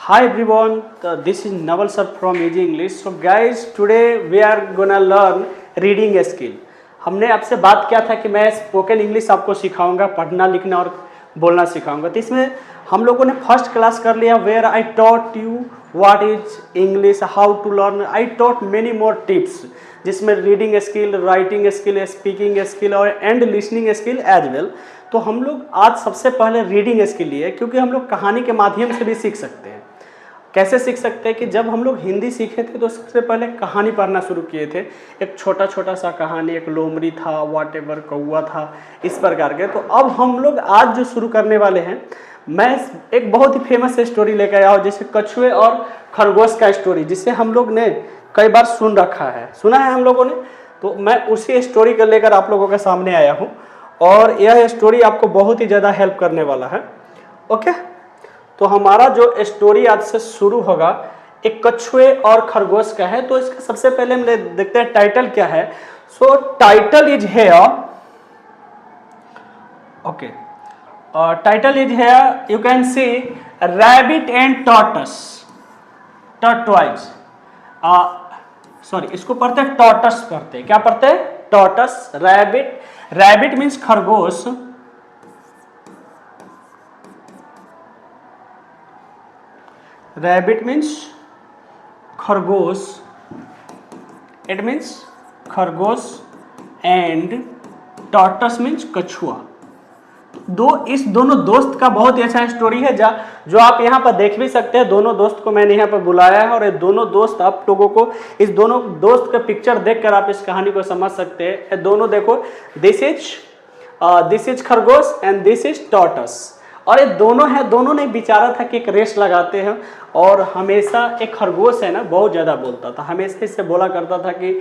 Hi everyone, this is Naval sir from Easy English. So guys, today we are gonna learn reading skill. हमने आपसे बात किया था कि मैं स्पोकन इंग्लिश आपको सिखाऊंगा, पढ़ना लिखना और बोलना सिखाऊंगा। तो इसमें हम लोगों ने फर्स्ट क्लास कर लिया where I taught you what is English, how to learn. I taught many more tips जिसमें reading skill, writing skill, speaking skill और and listening skill as well. तो हम लोग आज सबसे पहले रीडिंग स्किल लिए, क्योंकि हम लोग कहानी के माध्यम से भी सीख सकते हैं। कैसे सीख सकते हैं कि जब हम लोग हिंदी सीखे थे तो सबसे पहले कहानी पढ़ना शुरू किए थे। एक छोटा छोटा सा कहानी, एक लोमड़ी था, वाट एवर कौआ था, इस प्रकार के। तो अब हम लोग आज जो शुरू करने वाले हैं, मैं एक बहुत ही फेमस स्टोरी लेकर आया हूँ, जैसे कछुए और खरगोश का स्टोरी, जिसे हम लोग ने कई बार सुन रखा है, सुना है हम लोगों ने। तो मैं उसी स्टोरी को लेकर आप लोगों के सामने आया हूँ और यह स्टोरी आपको बहुत ही ज़्यादा हेल्प करने वाला है। ओके, तो हमारा जो स्टोरी आज से शुरू होगा एक कछुए और खरगोश का है। तो इसका सबसे पहले हम देखते हैं टाइटल क्या है। So title is here. Okay, title is here, you can see rabbit and tortoise, tortoise. Sorry, इसको पढ़ते हैं टॉर्टस पढ़ते हैं। क्या पढ़ते हैं? टॉर्टस। रैबिट, रैबिट मीन्स खरगोश, रैबिट मीन्स खरगोश, इट मीन्स खरगोश, एंड टॉर्टस मीन्स कछुआ। इस दोनों दोस्त का बहुत ही अच्छा स्टोरी है, जो आप यहाँ पर देख भी सकते हैं। दोनों दोस्त को मैंने यहाँ पर बुलाया है और ये दोनों दोस्त, आप लोगों को इस दोनों दोस्त का पिक्चर देखकर आप इस कहानी को समझ सकते हैं। ये दोनों देखो, दिस इज खरगोश एंड दिस इज टॉर्टस। और ये दोनों है, दोनों ने विचारा था कि एक रेस लगाते हैं। और हमेशा एक खरगोश है ना, बहुत ज़्यादा बोलता था, हमेशा इससे बोला करता था कि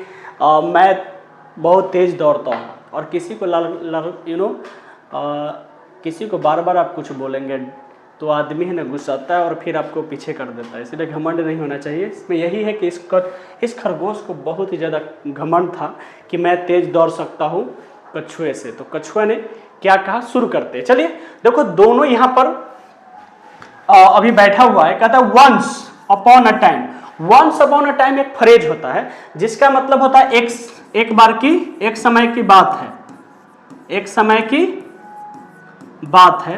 मैं बहुत तेज़ दौड़ता हूँ। और किसी को किसी को बार बार आप कुछ बोलेंगे तो आदमी है ना गुस्साता है और फिर आपको पीछे कर देता है। इसलिए घमंड नहीं होना चाहिए। इसमें यही है कि इस खरगोश को बहुत ही ज़्यादा घमंड था कि मैं तेज़ दौड़ सकता हूँ कछुए से। तो कछुआ ने क्या कहा, शुरू करते हैं। चलिए देखो, दोनों यहाँ पर अभी बैठा हुआ है। कहता है once upon a time. Once upon a time एक फ्रेज होता है जिसका मतलब होता है एक बार की, एक समय की बात है, एक समय की बात है।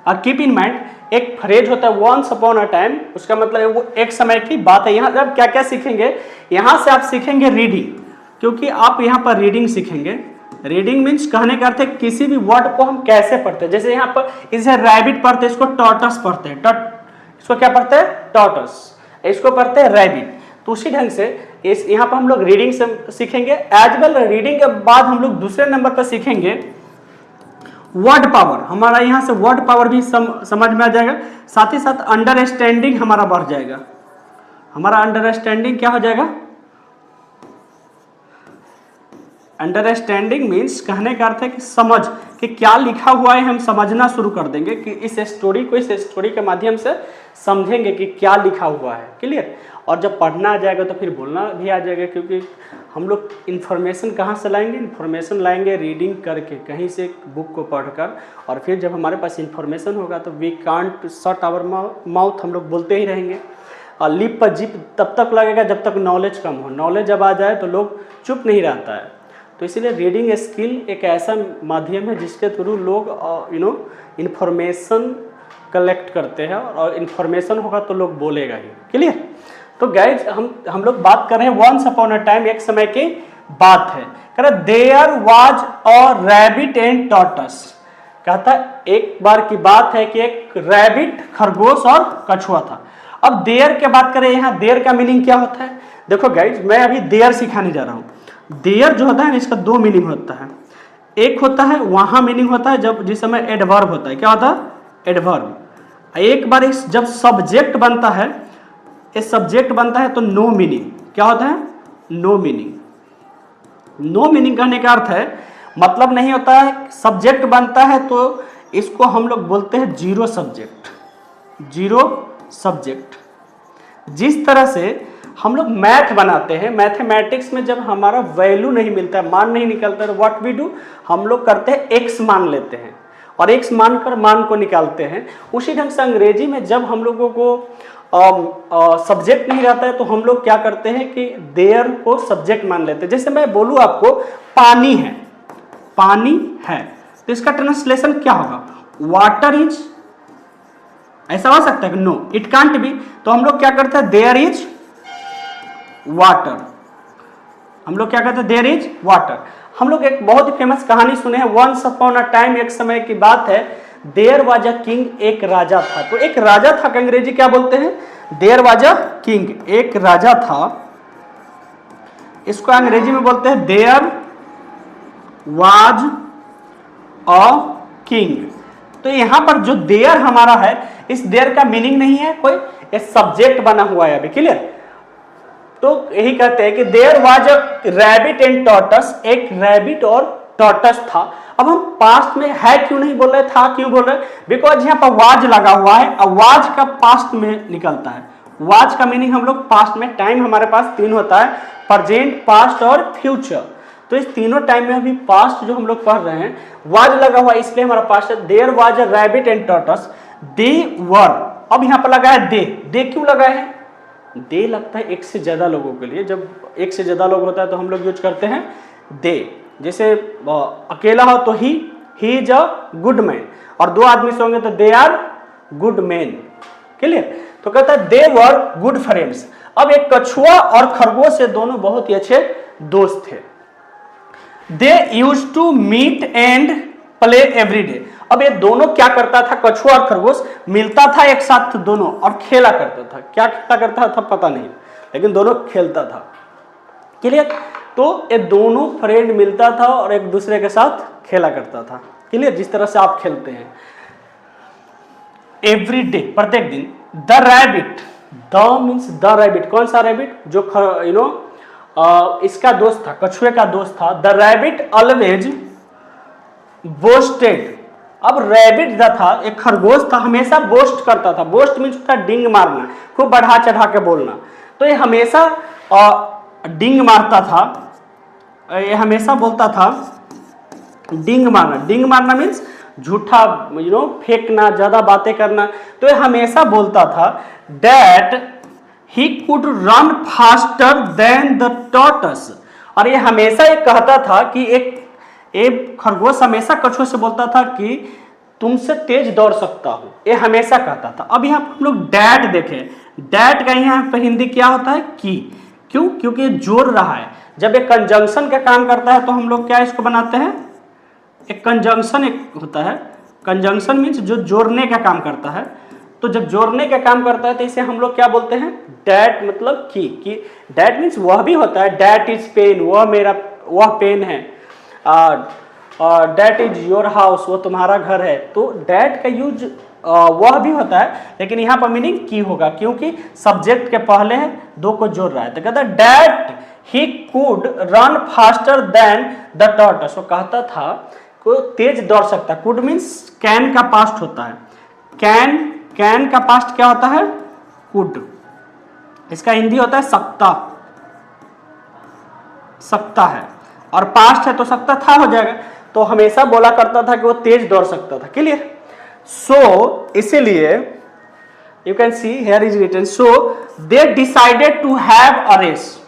और कीप इन माइंड, एक फ्रेज होता है वंस अपॉन अ टाइम, उसका मतलब है वो एक समय की बात है। यहाँ जब क्या क्या सीखेंगे, यहाँ से आप सीखेंगे रीडिंग, क्योंकि आप यहाँ पर रीडिंग सीखेंगे। रीडिंग मीन्स कहने का अर्थ है किसी भी वर्ड को हम कैसे पढ़ते हैं। जैसे यहाँ पर इसे रैबिट पढ़ते हैं, इसको टॉर्टस पढ़ते हैं, इसको क्या पढ़ते हैं? टॉर्टस। इसको पढ़ते हैं रैबिट। तो उसी ढंग से यहाँ पर हम लोग रीडिंग से सीखेंगे। एज वेल रीडिंग के बाद हम लोग दूसरे नंबर पर सीखेंगे वर्ड पावर। हमारा यहाँ से वर्ड पावर भी समझ में आ जाएगा, साथ ही साथ अंडरस्टैंडिंग हमारा बढ़ जाएगा। हमारा अंडरस्टैंडिंग क्या हो जाएगा? अंडरस्टैंडिंग मीन्स कहने का अर्थ है कि समझ, कि क्या लिखा हुआ है हम समझना शुरू कर देंगे, कि इस स्टोरी के माध्यम से समझेंगे कि क्या लिखा हुआ है। क्लियर? और जब पढ़ना आ जाएगा तो फिर बोलना भी आ जाएगा, क्योंकि हम लोग इन्फॉर्मेशन कहाँ से लाएंगे? इन्फॉर्मेशन लाएंगे रीडिंग करके, कहीं से बुक को पढ़कर। और फिर जब हमारे पास इन्फॉर्मेशन होगा तो we can't shut our mouth, हम लोग बोलते ही रहेंगे। और लिप पर जिप तब तक लगेगा जब तक नॉलेज कम हो। नॉलेज जब आ जाए तो लोग चुप नहीं रहता है। तो इसीलिए रीडिंग स्किल एक ऐसा माध्यम है जिसके थ्रू लोग इन्फॉर्मेशन कलेक्ट करते हैं, और इन्फॉर्मेशन होगा तो लोग बोलेगा ही। क्लियर? तो गाइज हम लोग बात कर रहे हैं वंस अपॉन अ टाइम, एक समय की बात है। कह रहा there was a rabbit and tortoise. कहता एक बार की बात है कि एक रैबिट, खरगोश और कछुआ था। अब देयर के बात करें, यहाँ देयर का मीनिंग क्या होता है? देखो गाइज, मैं अभी देयर सिखाने जा रहा हूँ। देयर जो होता है इसका दो मीनिंग होता है। एक होता है वहां मीनिंग होता है जिस समय एडवर्ब होता है। क्या होता है? एडवर्ब। एक बार जब सब्जेक्ट बनता है, सब्जेक्ट बनता है तो नो मीनिंग। क्या होता है? No meaning. नो मीनिंग कहने का अर्थ है मतलब नहीं होता है। सब्जेक्ट बनता है तो इसको हम लोग बोलते हैं जीरो सब्जेक्ट। Zero subject. जिस तरह से हम लोग मैथ बनाते हैं, मैथमेटिक्स में जब हमारा वैल्यू नहीं मिलता है, मान नहीं निकलता है, तो व्हाट वी डू, हम लोग करते हैं एक्स मान लेते हैं। और एक्स मानकर मान को निकालते हैं, उसी ढंग से अंग्रेजी में जब हम लोगों को सब्जेक्ट नहीं रहता है तो हम लोग क्या करते हैं कि देयर को सब्जेक्ट मान लेते हैं। जैसे मैं बोलूँ आपको पानी है, पानी है, तो इसका ट्रांसलेशन क्या होगा, वाटर इज, ऐसा हो सकता है कि नो इट कांट बी, तो हम लोग क्या करते हैं, देयर इज वाटर, हम लोग क्या कहते हैं, देयर इज वाटर। हम लोग एक बहुत ही फेमस कहानी सुने हैं, वंस अपॉन अ टाइम, एक समय की बात है, देयर वाज अ किंग, एक राजा था। तो एक राजा था का अंग्रेजी क्या बोलते हैं, देयर वाज अ किंग, एक राजा था, इसको अंग्रेजी में बोलते हैं देयर वाज अ किंग। तो यहां पर जो देयर हमारा है, इस देयर का मीनिंग नहीं है कोई, ये सब्जेक्ट बना हुआ है अभी, क्लियर। तो यही कहते हैं कि there was a rabbit and tortoise, एक रैबिट और टॉर्टस था। अब हम पास्ट में है क्यों नहीं बोल रहे, था क्यों बोल रहे, बिकॉज यहाँ पर वाज लगा हुआ है, अब वाज का पास्ट में निकलता है। वाज का मीनिंग हम लोग पास्ट में, टाइम हमारे पास तीन होता है, प्रेजेंट, पास्ट और फ्यूचर। तो इस तीनों टाइम में अभी पास्ट जो हम लोग पढ़ रहे हैं, वाज लगा हुआ है, इसलिए हमारा पास्ट है। There was a rabbit and tortoise, they were, अब यहाँ पर लगा है दे क्यों लगा है, दे लगता है एक से ज्यादा लोगों के लिए, जब एक से ज्यादा लोग होता है तो हम लोग यूज करते हैं दे। जैसे अकेला हो तो he is a good man, और दो आदमी से होंगे तो they are good man, clear. तो कहता है दे वर गुड फ्रेंड्स। अब एक कछुआ और खरगोश, ये दोनों बहुत ही अच्छे दोस्त थे। They use to meet and play every day. अब ये दोनों क्या करता था, कछुआ और खरगोश मिलता था एक साथ दोनों और खेला करता था। क्या खेला करता था पता नहीं, लेकिन दोनों खेलता था, क्लियर। तो ये दोनों फ्रेंड मिलता था और एक दूसरे के साथ खेला करता था, क्लियर, जिस तरह से आप खेलते हैं एवरी डे, प्रत्येक दिन। The rabbit, the means the rabbit, कौन सा रैबिट, जो इसका दोस्त था, कछुए का दोस्त था। The rabbit always boasted. अब रैबिट जो था, एक खरगोश था, हमेशा बोस्ट करता था। बोस्ट मीन्स होता है डिंग मारना, खूब बढ़ा चढ़ा के बोलना। तो ये हमेशा डिंग मारता था, ये हमेशा बोलता था डिंग मारना। डिंग मारना मीन्स झूठा, फेंकना, ज्यादा बातें करना। तो ये हमेशा बोलता था that he could run faster than the tortoise. और ये हमेशा ये कहता था कि एक खरगोश हमेशा कछुए से बोलता था कि तुमसे तेज दौड़ सकता हूं, ये हमेशा कहता था। अब यहाँ पर हम लोग डैट देखें, डैट का यहाँ पर हिंदी क्या होता है, की। क्यों, क्योंकि ये जोड़ रहा है। जब एक कंजंक्शन का काम करता है तो हम लोग क्या इसको बनाते हैं, एक कंजंक्शन एक होता है। कंजंक्शन मीन्स जो जोड़ने का काम करता है। तो जब जोड़ने का काम करता है तो इसे हम लोग क्या बोलते हैं, डैट, मतलब की। डैट मीन्स वह भी होता है, डैट इज पेन, वह पेन है। डैट इज योर हाउस, वो तुम्हारा घर है। तो डैट का यूज वह भी होता है, लेकिन यहाँ पर मीनिंग की होगा, क्योंकि सब्जेक्ट के पहले है, दो को जोड़ रहा है। तो कहता है that he could run faster than the tortoise. वो कहता था को तेज दौड़ सकता है। कुड मीन्स कैन का पास्ट होता है, कैन का पास्ट क्या होता है, कुड। इसका हिंदी होता है सकता है, और पास्ट है तो सकता था हो जाएगा। तो हमेशा बोला करता था कि वो तेज दौड़ सकता था, क्लियर। सो इसीलिए you can see here is written, so they decided to have a race.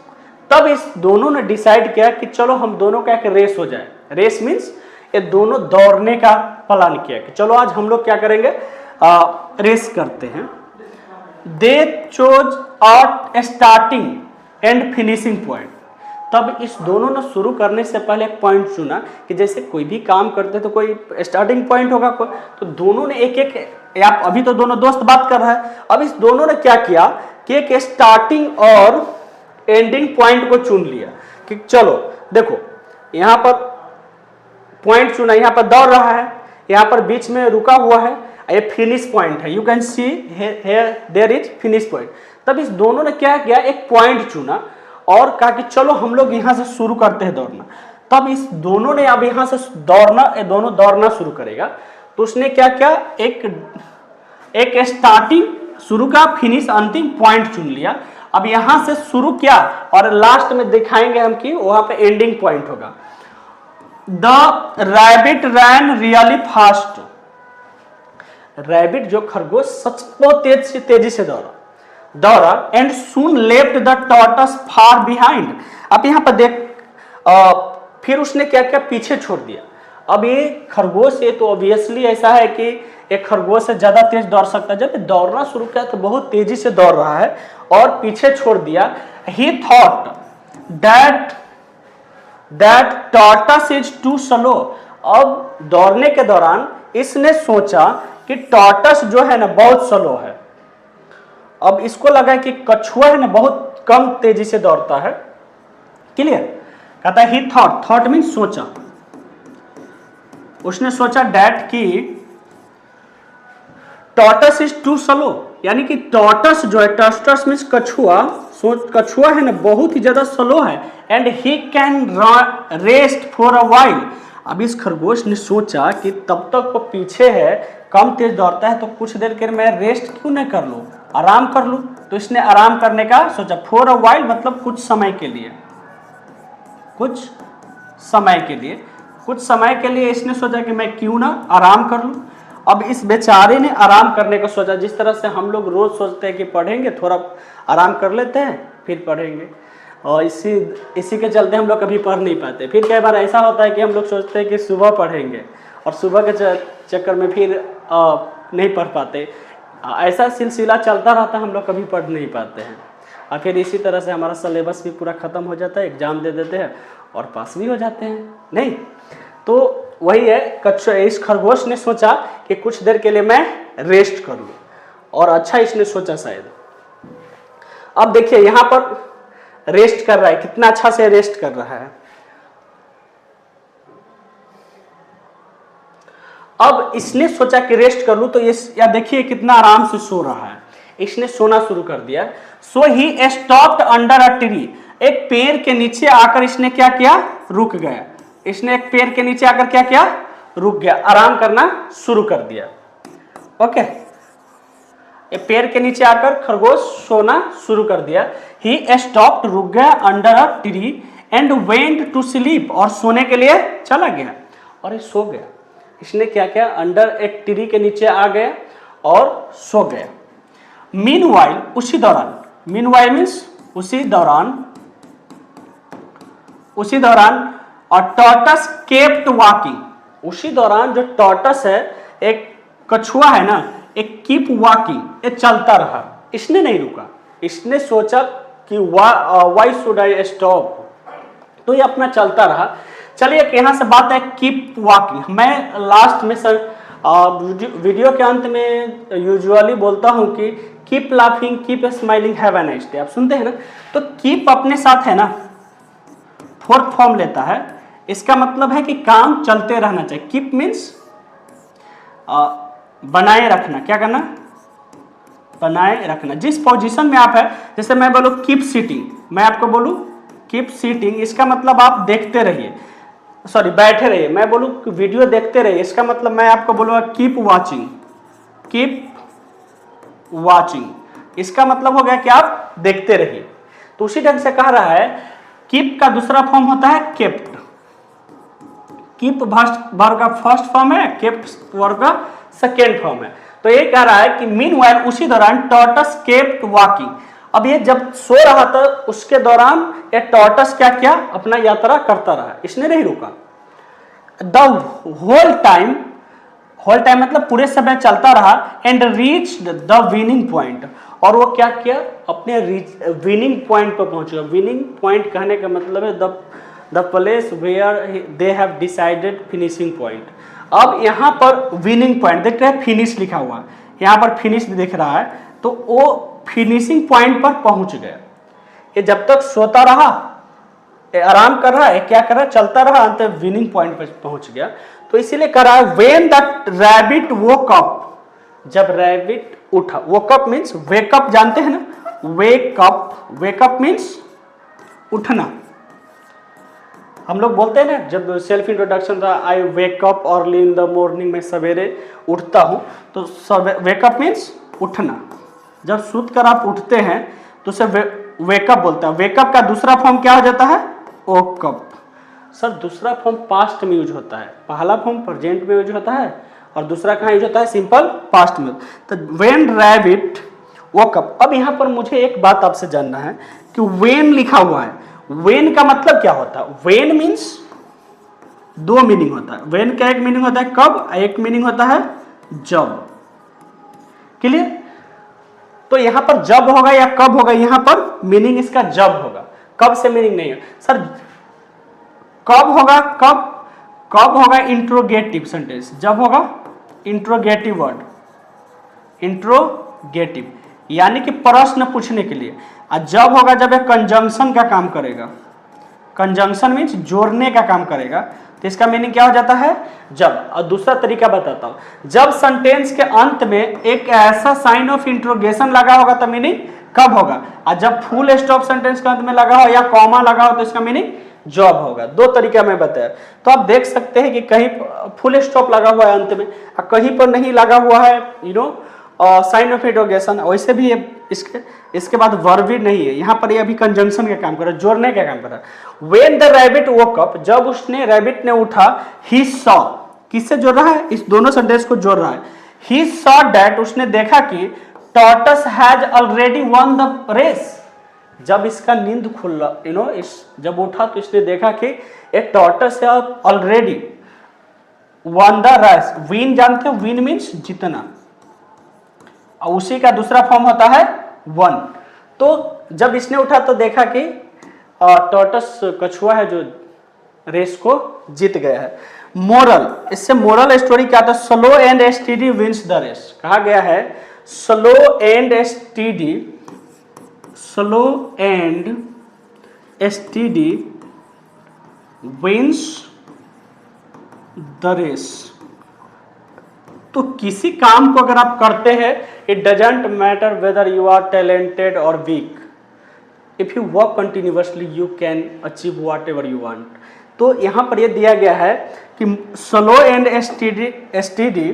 तब इस दोनों ने डिसाइड किया कि चलो हम दोनों का एक रेस हो जाए। रेस मीन्स ये दोनों दौड़ने का प्लान किया कि चलो आज हम लोग क्या करेंगे, रेस करते हैं। They chose a starting and finishing point. तब इस दोनों ने शुरू करने से पहले एक पॉइंट चुना कि जैसे कोई भी काम करते तो कोई स्टार्टिंग पॉइंट होगा कोई, तो दोनों ने एक आप अभी तो दोनों दोस्त बात कर रहा है, अब इस दोनों ने क्या किया कि एक स्टार्टिंग और एंडिंग पॉइंट को चुन लिया कि चलो देखो यहाँ पर पॉइंट चुना, यहाँ पर दौड़ रहा है, यहाँ पर बीच में रुका हुआ है, ये फिनिश पॉइंट है। You can see here there is finish point. तब इस दोनों ने क्या किया, एक पॉइंट चुना और कहा कि चलो हम लोग यहाँ से शुरू करते हैं दौड़ना। तब इस दोनों ने अब यहाँ से दोनों दौड़ना शुरू करेगा। तो उसने क्या किया, एक स्टार्टिंग शुरू का, फिनिश अंतिम पॉइंट चुन लिया। अब यहाँ से शुरू किया और लास्ट में दिखाएंगे हम कि वहां पे एंडिंग पॉइंट होगा। The rabbit ran really fast. Rabbit जो खरगोश सच बहुत तेजी से दौड़ा and soon left the tortoise far behind. अब यहाँ पर देख फिर उसने क्या क्या पीछे छोड़ दिया। अब ये खरगोश, ये तो ऑब्वियसली ऐसा है कि एक खरगोश से ज्यादा तेज दौड़ सकता है। जब दौड़ना शुरू किया तो बहुत तेजी से दौड़ रहा है और पीछे छोड़ दिया। He thought that tortoise is too slow. अब दौड़ने के दौरान इसने सोचा कि टॉर्टस जो है ना बहुत स्लो है। अब इसको लगा कि कछुआ है ना बहुत कम तेजी से दौड़ता है। क्लियर? कहता है ही थॉट मीन्स सोचा। उसने सोचा डैट कि टॉर्टस इज टू स्लो, यानी कि टॉर्टस जो है, टॉर्टस मीन्स कछुआ है ना बहुत ही ज्यादा स्लो है। And he can rest for a while. अब इस खरगोश ने सोचा कि तब तक वो पीछे है, कम तेज दौड़ता है, तो कुछ देर के मैं रेस्ट क्यों नहीं कर लूं, आराम कर लूं। तो इसने आराम करने का सोचा। फॉर अ वाइल मतलब कुछ समय के लिए, कुछ समय के लिए इसने सोचा कि मैं क्यों ना आराम कर लूं। अब इस बेचारे ने आराम करने को सोचा, जिस तरह से हम लोग रोज सोचते हैं कि पढ़ेंगे, थोड़ा आराम कर लेते हैं फिर पढ़ेंगे, और इसी के चलते हम लोग कभी पढ़ नहीं पाते। फिर कई बार ऐसा होता है कि हम लोग सोचते हैं कि सुबह पढ़ेंगे और सुबह के चक्कर में फिर नहीं पढ़ पाते। ऐसा सिलसिला चलता रहता है, हम लोग कभी पढ़ नहीं पाते हैं और फिर इसी तरह से हमारा सिलेबस भी पूरा ख़त्म हो जाता है, एग्जाम दे देते हैं और पास भी हो जाते हैं। नहीं तो वही है, इस खरगोश ने सोचा कि कुछ देर के लिए मैं रेस्ट कर लूं, और अच्छा इसने सोचा शायद। अब देखिए यहां पर रेस्ट कर रहा है, कितना अच्छा से रेस्ट कर रहा है। अब इसने सोचा कि रेस्ट कर लूं, तो या देखिए कितना आराम से सो रहा है। इसने सोना शुरू कर दिया। So he stopped under a tree. एक पेड़ के नीचे आकर इसने क्या किया, रुक गया। इसने एक पेड़ के नीचे आकर क्या किया, रुक गया, आराम करना शुरू कर दिया। ओके, एक पेड़ के नीचे आकर खरगोश सोना शुरू कर दिया। ही स्टॉप्ड, रुक गया, under a tree and went to sleep, और सोने के लिए चला गया और ये सो गया। इसने क्या किया, अंडर एक ट्री के नीचे आ गया और सो गया। मीनवाइल, उसी दौरान, मीनवाइल मीन्स उसी दौरान और टॉर्टस केप्ट वॉकिंग। उसी दौरान जो टॉर्टस है, एक कछुआ है ना, एक कीप वॉकिंग, ये चलता रहा, इसने नहीं रुका। इसने सोचा कि व्हाई शुड आई स्टॉप, तो ये अपना चलता रहा। चलिए यहां से बात है कीप वॉकिंग। मैं लास्ट में सर वीडियो के अंत में यूजुअली बोलता हूं कि keep laughing, keep smiling, have a nice day. आप सुनते हैं ना, तो कीप अपने साथ है ना फोर्थ फॉर्म लेता है। इसका मतलब है कि काम चलते रहना चाहिए। कीप मीन्स बनाए रखना। क्या करना, बनाए रखना। जिस पोजीशन में आप है, जैसे मैं बोलूं कीप सीटिंग, मैं आपको बोलूं कीप सीटिंग, इसका मतलब आप देखते रहिए, सॉरी बैठे रहिए। मैं बोलूं वीडियो देखते रहिए, इसका मतलब मैं आपको बोलूंगा कीप वॉचिंग, कीप वॉचिंग, इसका मतलब हो गया कि आप देखते रहिए। तो उसी ढंग से कह रहा है कीप का दूसरा फॉर्म होता है केप्ट। कीप वर्ब का फर्स्ट फॉर्म है, केप्ट वर्ब का सेकेंड फॉर्म है। तो ये कह रहा है कि मीनवाइल, उसी दौरान टॉर्टस केप्ट वॉकिंग। अब ये जब सो रहा था उसके दौरान ये टॉर्टस क्या किया, अपना यात्रा करता रहा, इसने नहीं रुका। द होल टाइम मतलब पूरे समय चलता रहा। And reached the winning point, और वो क्या किया, अपने विनिंग पॉइंट पर पहुंच गया। विनिंग पॉइंट कहने का मतलब है the place where they have decided finishing point. अब यहाँ पर विनिंग पॉइंट देख रहे हैं, फिनिश लिखा हुआ है, यहाँ पर फिनिश दिख रहा है, तो वो फिनिशिंग पॉइंट पर पहुंच गया। ये जब तक सोता रहा, आराम कर रहा है, क्या कर रहा है, चलता रहा, अंत विनिंग पॉइंट पर पहुंच गया। तो इसीलिए कर रहा है when the rabbit woke up, जब रैबिट उठा। वोक अप मीन्स वेकअप, जानते हैं ना, वेकअप मीन्स उठना। हम लोग बोलते हैं ना, जब सेल्फ इंट्रोडक्शन था, I wake up early in the morning, मैं सवेरे उठता हूं, तो वेकअप मीन्स उठना। जब सूत कर आप उठते हैं तो उसे वेकअप बोलता है। वेकअप का दूसरा फॉर्म क्या हो जाता है, वोकअप। सर दूसरा फॉर्म पास्ट में यूज होता है, पहला फॉर्म प्रेजेंट में यूज होता है और दूसरा कहाँ यूज होता है, सिंपल पास्ट में। तो व्हेन रैबिट वोक अप। अब यहाँ पर मुझे एक बात आपसे जानना है कि व्हेन लिखा हुआ है, व्हेन का मतलब क्या होता है? व्हेन मीन्स दो मीनिंग होता है। व्हेन का एक मीनिंग होता है कब, एक मीनिंग होता है जब। क्लियर? तो यहां पर जब होगा या कब होगा, यहां पर मीनिंग इसका जब होगा, कब से मीनिंग नहीं है सर। कब होगा, कब होगा इंट्रोगेटिव सेंटेंस, जब होगा इंट्रोगेटिव वर्ड, इंट्रोगेटिव यानी कि प्रश्न पूछने के लिए। और जब होगा जब एक कंजंक्शन का काम करेगा, कंजंक्शन मीन्स जोड़ने का काम करेगा, तो इसका मीनिंग क्या हो जाता है, जब। और दूसरा तरीका बताता हूं, जब सेंटेंस के अंत में एक ऐसा साइन ऑफ इंट्रोगेशन लगा होगा तो मीनिंग कब होगा, और जब फुल स्टॉप सेंटेंस के अंत में लगा हो या कॉमा लगा हो तो इसका मीनिंग जॉब होगा। दो तरीका मैं बताया। तो आप देख सकते हैं कि कहीं फुल स्टॉप लगा हुआ है अंत में और कहीं पर नहीं लगा हुआ है, साइन ऑफ इंट्रोगेशन। वैसे भी इसके बाद वर्ब भी नहीं है, यहाँ पर ये अभी कंजंक्शन का काम कर रहा है, जोड़ने का काम कर रहा है। When the rabbit woke up, जब उसने रैबिट ने उठा, ही सॉ, किससे जोड़ रहा है, इस दोनों सेंटेंस को जोड़ रहा है। ही सॉ दैट, उसने देखा कि tortoise has already won the race. जब इसका नींद खुला, जब उठा तो इसने देखा कि एक टॉर्टस है already won the race. Win जानते हो, विन मीन्स जीतना, और उसी का दूसरा फॉर्म होता है वन। तो जब इसने उठा तो देखा कि टॉर्टस कछुआ है जो रेस को जीत गया है। मोरल, इससे मोरल स्टोरी क्या था, slow and steady wins the race. कहा गया है slow and steady, slow and steady wins the race. तो किसी काम को अगर आप करते हैं, it doesn't matter whether you are talented और weak, if you work continuously you can achieve whatever you want. तो यहाँ पर ये दिया गया है कि slow and steady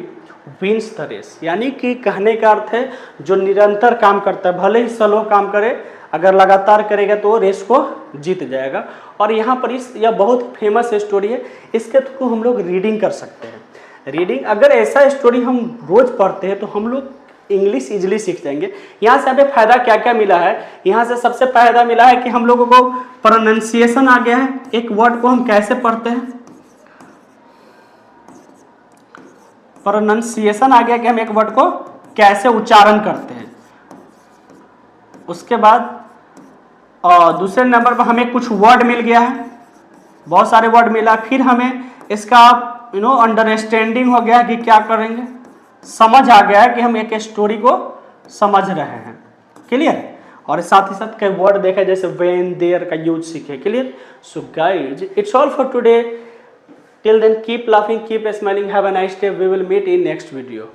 wins the race, यानी कि कहने का अर्थ है जो निरंतर काम करता है, भले ही स्लो काम करे, अगर लगातार करेगा तो रेस को जीत जाएगा। और यहाँ पर यह बहुत फेमस स्टोरी है, इसके थ्रू हम लोग रीडिंग कर सकते हैं। रीडिंग, अगर ऐसा स्टोरी हम रोज पढ़ते हैं तो हम लोग इंग्लिश इजीली सीख जाएंगे। यहाँ से हमें फायदा क्या क्या मिला है, यहाँ से सबसे फायदा मिला है कि हम लोगों को प्रोनाउंसिएशन आ गया है। एक वर्ड को हम कैसे पढ़ते हैं, प्रोनाउंसिएशन आ गया कि हम एक वर्ड को कैसे उच्चारण करते हैं। उसके बाद दूसरे नंबर पर हमें कुछ वर्ड मिल गया है, बहुत सारे वर्ड मिला। फिर हमें इसका अंडरस्टैंडिंग हो गया कि क्या करेंगे, समझ आ गया है कि हम एक स्टोरी को समझ रहे हैं। क्लियर? और साथ ही साथ कई वर्ड देखा जैसे व्हेन, देयर का यूज सीखे। Clear? So guys, it's all for today. Till then keep laughing, keep smiling, have a nice day. We will meet in next video.